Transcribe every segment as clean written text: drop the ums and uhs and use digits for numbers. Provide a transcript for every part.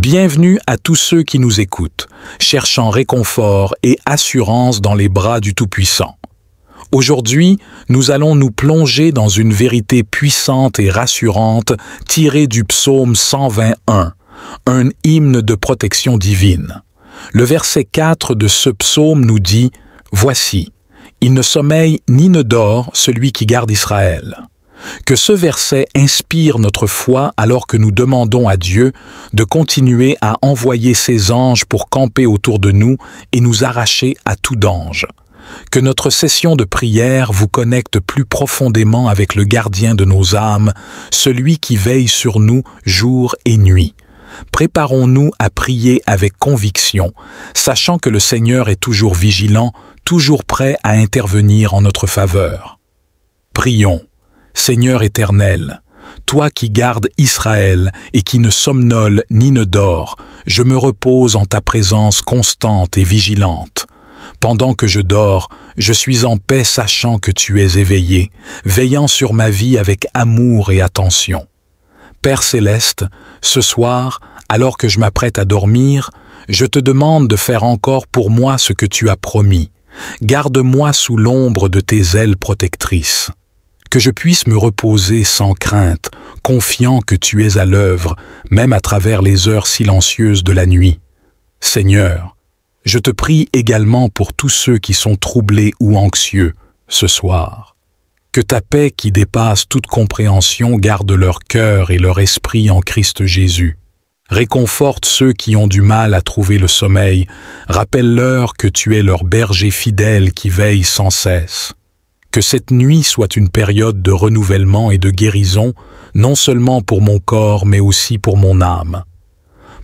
Bienvenue à tous ceux qui nous écoutent, cherchant réconfort et assurance dans les bras du Tout-Puissant. Aujourd'hui, nous allons nous plonger dans une vérité puissante et rassurante tirée du psaume 121, un hymne de protection divine. Le verset 4 de ce psaume nous dit « Voici, il ne sommeille ni ne dort celui qui garde Israël ». Que ce verset inspire notre foi alors que nous demandons à Dieu de continuer à envoyer ses anges pour camper autour de nous et nous arracher à tout danger. Que notre session de prière vous connecte plus profondément avec le gardien de nos âmes, celui qui veille sur nous jour et nuit. Préparons-nous à prier avec conviction, sachant que le Seigneur est toujours vigilant, toujours prêt à intervenir en notre faveur. Prions. Seigneur éternel, toi qui gardes Israël et qui ne somnole ni ne dort, je me repose en ta présence constante et vigilante. Pendant que je dors, je suis en paix sachant que tu es éveillé, veillant sur ma vie avec amour et attention. Père céleste, ce soir, alors que je m'apprête à dormir, je te demande de faire encore pour moi ce que tu as promis. Garde-moi sous l'ombre de tes ailes protectrices. Que je puisse me reposer sans crainte, confiant que tu es à l'œuvre, même à travers les heures silencieuses de la nuit. Seigneur, je te prie également pour tous ceux qui sont troublés ou anxieux ce soir. Que ta paix qui dépasse toute compréhension garde leur cœur et leur esprit en Christ Jésus. Réconforte ceux qui ont du mal à trouver le sommeil, rappelle-leur que tu es leur berger fidèle qui veille sans cesse. Que cette nuit soit une période de renouvellement et de guérison, non seulement pour mon corps, mais aussi pour mon âme.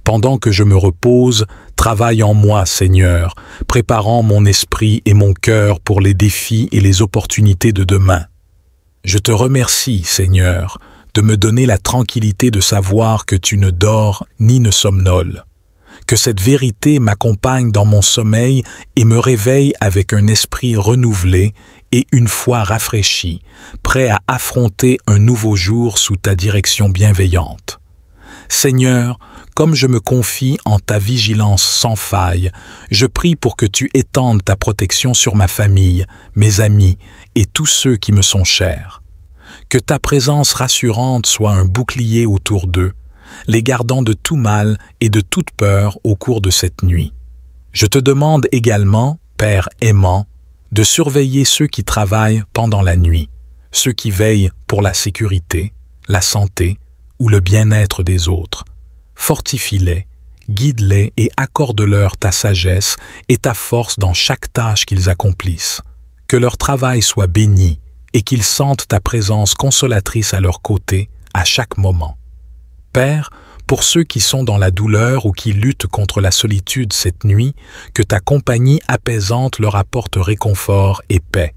Pendant que je me repose, travaille en moi, Seigneur, préparant mon esprit et mon cœur pour les défis et les opportunités de demain. Je te remercie, Seigneur, de me donner la tranquillité de savoir que tu ne dors ni ne somnoles. Que cette vérité m'accompagne dans mon sommeil et me réveille avec un esprit renouvelé et une foi rafraîchie, prêt à affronter un nouveau jour sous ta direction bienveillante. Seigneur, comme je me confie en ta vigilance sans faille, je prie pour que tu étendes ta protection sur ma famille, mes amis et tous ceux qui me sont chers. Que ta présence rassurante soit un bouclier autour d'eux, les gardant de tout mal et de toute peur au cours de cette nuit. Je te demande également, Père aimant, de surveiller ceux qui travaillent pendant la nuit, ceux qui veillent pour la sécurité, la santé ou le bien-être des autres. Fortifie-les, guide-les et accorde-leur ta sagesse et ta force dans chaque tâche qu'ils accomplissent. Que leur travail soit béni et qu'ils sentent ta présence consolatrice à leur côté à chaque moment. Père, pour ceux qui sont dans la douleur ou qui luttent contre la solitude cette nuit, que ta compagnie apaisante leur apporte réconfort et paix.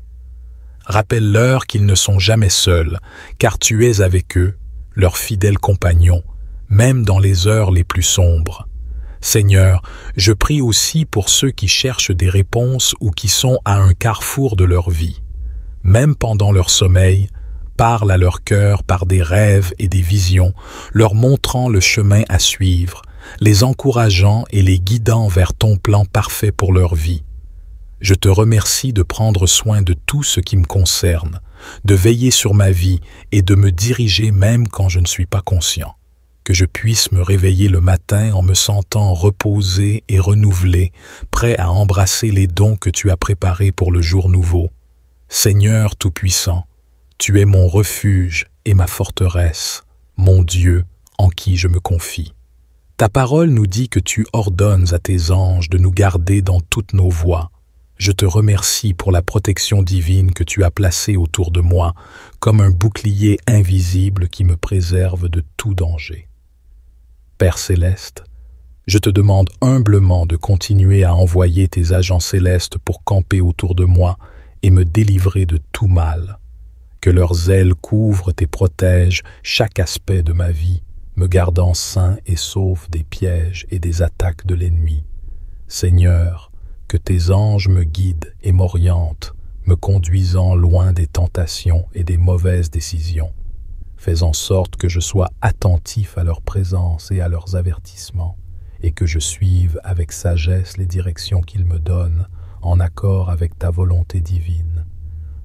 Rappelle-leur qu'ils ne sont jamais seuls, car tu es avec eux, leur fidèle compagnon, même dans les heures les plus sombres. Seigneur, je prie aussi pour ceux qui cherchent des réponses ou qui sont à un carrefour de leur vie. Même pendant leur sommeil, parle à leur cœur par des rêves et des visions, leur montrant le chemin à suivre, les encourageant et les guidant vers ton plan parfait pour leur vie. Je te remercie de prendre soin de tout ce qui me concerne, de veiller sur ma vie et de me diriger même quand je ne suis pas conscient. Que je puisse me réveiller le matin en me sentant reposé et renouvelé, prêt à embrasser les dons que tu as préparés pour le jour nouveau. Seigneur Tout-Puissant, tu es mon refuge et ma forteresse, mon Dieu en qui je me confie. Ta parole nous dit que tu ordonnes à tes anges de nous garder dans toutes nos voies. Je te remercie pour la protection divine que tu as placée autour de moi, comme un bouclier invisible qui me préserve de tout danger. Père céleste, je te demande humblement de continuer à envoyer tes agents célestes pour camper autour de moi et me délivrer de tout mal. Que leurs ailes couvrent et protègent chaque aspect de ma vie, me gardant sain et sauf des pièges et des attaques de l'ennemi. Seigneur, que tes anges me guident et m'orientent, me conduisant loin des tentations et des mauvaises décisions. Fais en sorte que je sois attentif à leur présence et à leurs avertissements, et que je suive avec sagesse les directions qu'il me donne, en accord avec ta volonté divine.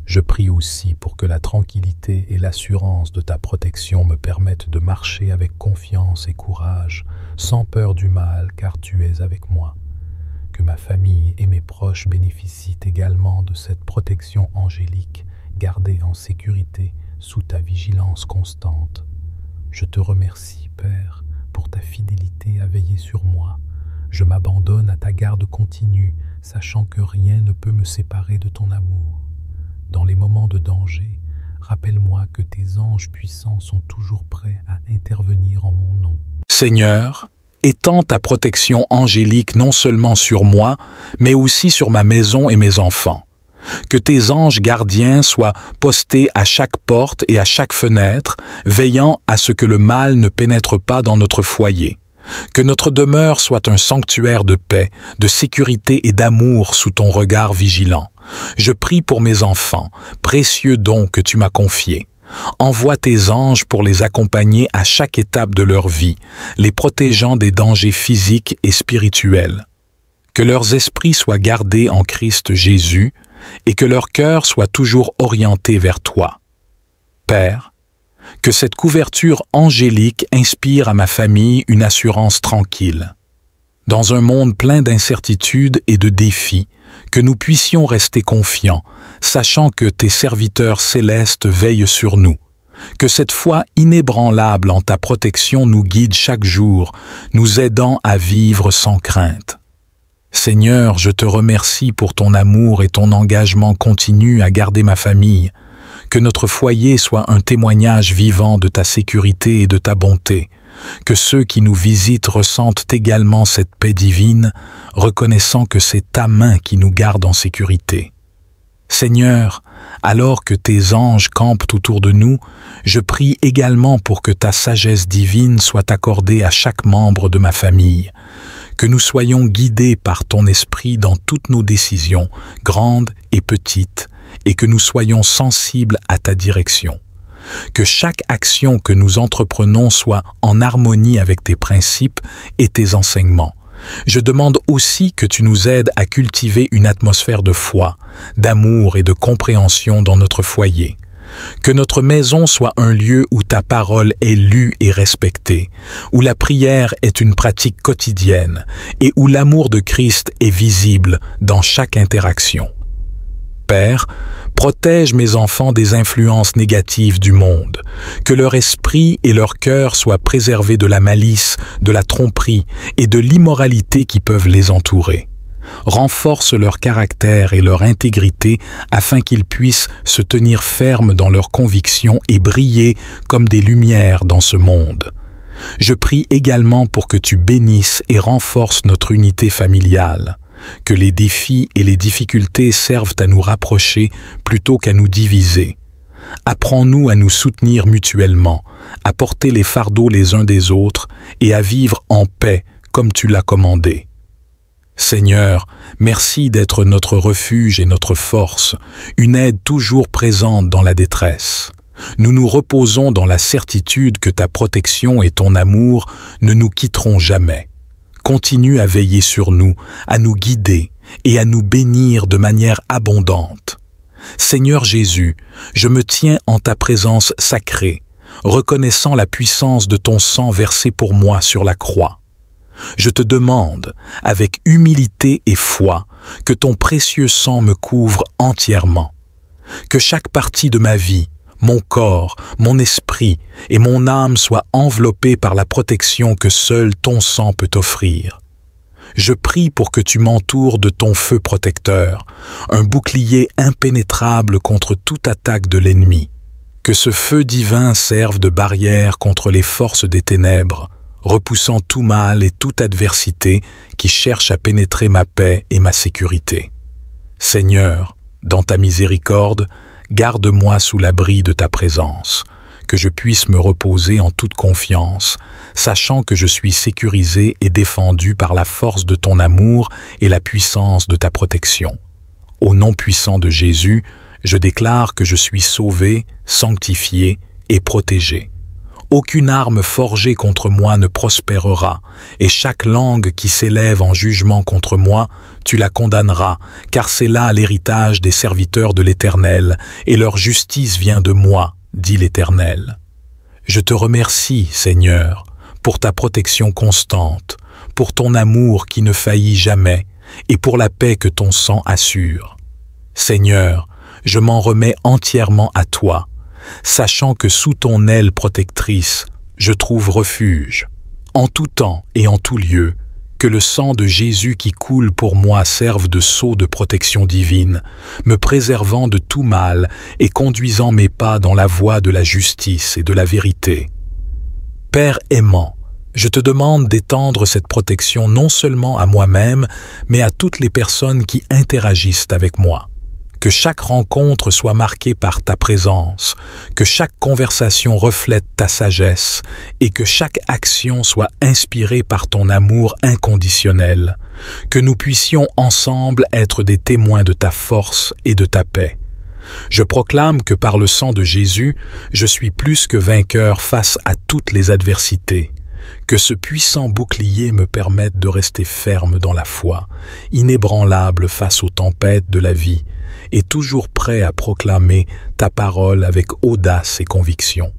Je prie aussi pour que la tranquillité et l'assurance de ta protection me permettent de marcher avec confiance et courage, sans peur du mal, car tu es avec moi. Que ma famille et mes proches bénéficient également de cette protection angélique, gardée en sécurité sous ta vigilance constante. Je te remercie, Père, pour ta fidélité à veiller sur moi. Je m'abandonne à ta garde continue, sachant que rien ne peut me séparer de ton amour. Dans les moments de danger, rappelle-moi que tes anges puissants sont toujours prêts à intervenir en mon nom. Seigneur, étends ta protection angélique non seulement sur moi, mais aussi sur ma maison et mes enfants. Que tes anges gardiens soient postés à chaque porte et à chaque fenêtre, veillant à ce que le mal ne pénètre pas dans notre foyer. Que notre demeure soit un sanctuaire de paix, de sécurité et d'amour sous ton regard vigilant. Je prie pour mes enfants, précieux dons que tu m'as confiés. Envoie tes anges pour les accompagner à chaque étape de leur vie, les protégeant des dangers physiques et spirituels. Que leurs esprits soient gardés en Christ Jésus et que leur cœur soit toujours orienté vers toi. Père, que cette couverture angélique inspire à ma famille une assurance tranquille. Dans un monde plein d'incertitudes et de défis, que nous puissions rester confiants, sachant que tes serviteurs célestes veillent sur nous. Que cette foi inébranlable en ta protection nous guide chaque jour, nous aidant à vivre sans crainte. Seigneur, je te remercie pour ton amour et ton engagement continu à garder ma famille. Que notre foyer soit un témoignage vivant de ta sécurité et de ta bonté. Que ceux qui nous visitent ressentent également cette paix divine, reconnaissant que c'est ta main qui nous garde en sécurité. Seigneur, alors que tes anges campent autour de nous, je prie également pour que ta sagesse divine soit accordée à chaque membre de ma famille. Que nous soyons guidés par ton esprit dans toutes nos décisions, grandes et petites, et que nous soyons sensibles à ta direction. Que chaque action que nous entreprenons soit en harmonie avec tes principes et tes enseignements. Je demande aussi que tu nous aides à cultiver une atmosphère de foi, d'amour et de compréhension dans notre foyer. Que notre maison soit un lieu où ta parole est lue et respectée, où la prière est une pratique quotidienne et où l'amour de Christ est visible dans chaque interaction. Père, protège mes enfants des influences négatives du monde, que leur esprit et leur cœur soient préservés de la malice, de la tromperie et de l'immoralité qui peuvent les entourer. Renforce leur caractère et leur intégrité afin qu'ils puissent se tenir fermes dans leurs convictions et briller comme des lumières dans ce monde. Je prie également pour que tu bénisses et renforces notre unité familiale. Que les défis et les difficultés servent à nous rapprocher plutôt qu'à nous diviser. Apprends-nous à nous soutenir mutuellement, à porter les fardeaux les uns des autres et à vivre en paix comme tu l'as commandé. Seigneur, merci d'être notre refuge et notre force, une aide toujours présente dans la détresse. Nous nous reposons dans la certitude que ta protection et ton amour ne nous quitteront jamais. Continue à veiller sur nous, à nous guider et à nous bénir de manière abondante. Seigneur Jésus, je me tiens en ta présence sacrée, reconnaissant la puissance de ton sang versé pour moi sur la croix. Je te demande, avec humilité et foi, que ton précieux sang me couvre entièrement. Que chaque partie de ma vie, mon corps, mon esprit et mon âme soient enveloppés par la protection que seul ton sang peut offrir. Je prie pour que tu m'entoures de ton feu protecteur, un bouclier impénétrable contre toute attaque de l'ennemi. Que ce feu divin serve de barrière contre les forces des ténèbres, repoussant tout mal et toute adversité qui cherche à pénétrer ma paix et ma sécurité. Seigneur, dans ta miséricorde, garde-moi sous l'abri de ta présence, que je puisse me reposer en toute confiance, sachant que je suis sécurisé et défendu par la force de ton amour et la puissance de ta protection. Au nom puissant de Jésus, je déclare que je suis sauvé, sanctifié et protégé. Aucune arme forgée contre moi ne prospérera, et chaque langue qui s'élève en jugement contre moi, tu la condamneras, car c'est là l'héritage des serviteurs de l'Éternel, et leur justice vient de moi, dit l'Éternel. Je te remercie, Seigneur, pour ta protection constante, pour ton amour qui ne faillit jamais, et pour la paix que ton sang assure. Seigneur, je m'en remets entièrement à toi, sachant que sous ton aile protectrice, je trouve refuge. En tout temps et en tout lieu, que le sang de Jésus qui coule pour moi serve de sceau de protection divine, me préservant de tout mal et conduisant mes pas dans la voie de la justice et de la vérité. Père aimant, je te demande d'étendre cette protection non seulement à moi-même, mais à toutes les personnes qui interagissent avec moi. Que chaque rencontre soit marquée par ta présence, que chaque conversation reflète ta sagesse et que chaque action soit inspirée par ton amour inconditionnel, que nous puissions ensemble être des témoins de ta force et de ta paix. Je proclame que par le sang de Jésus, je suis plus que vainqueur face à toutes les adversités. Que ce puissant bouclier me permette de rester ferme dans la foi, inébranlable face aux tempêtes de la vie, et toujours prêt à proclamer ta parole avec audace et conviction.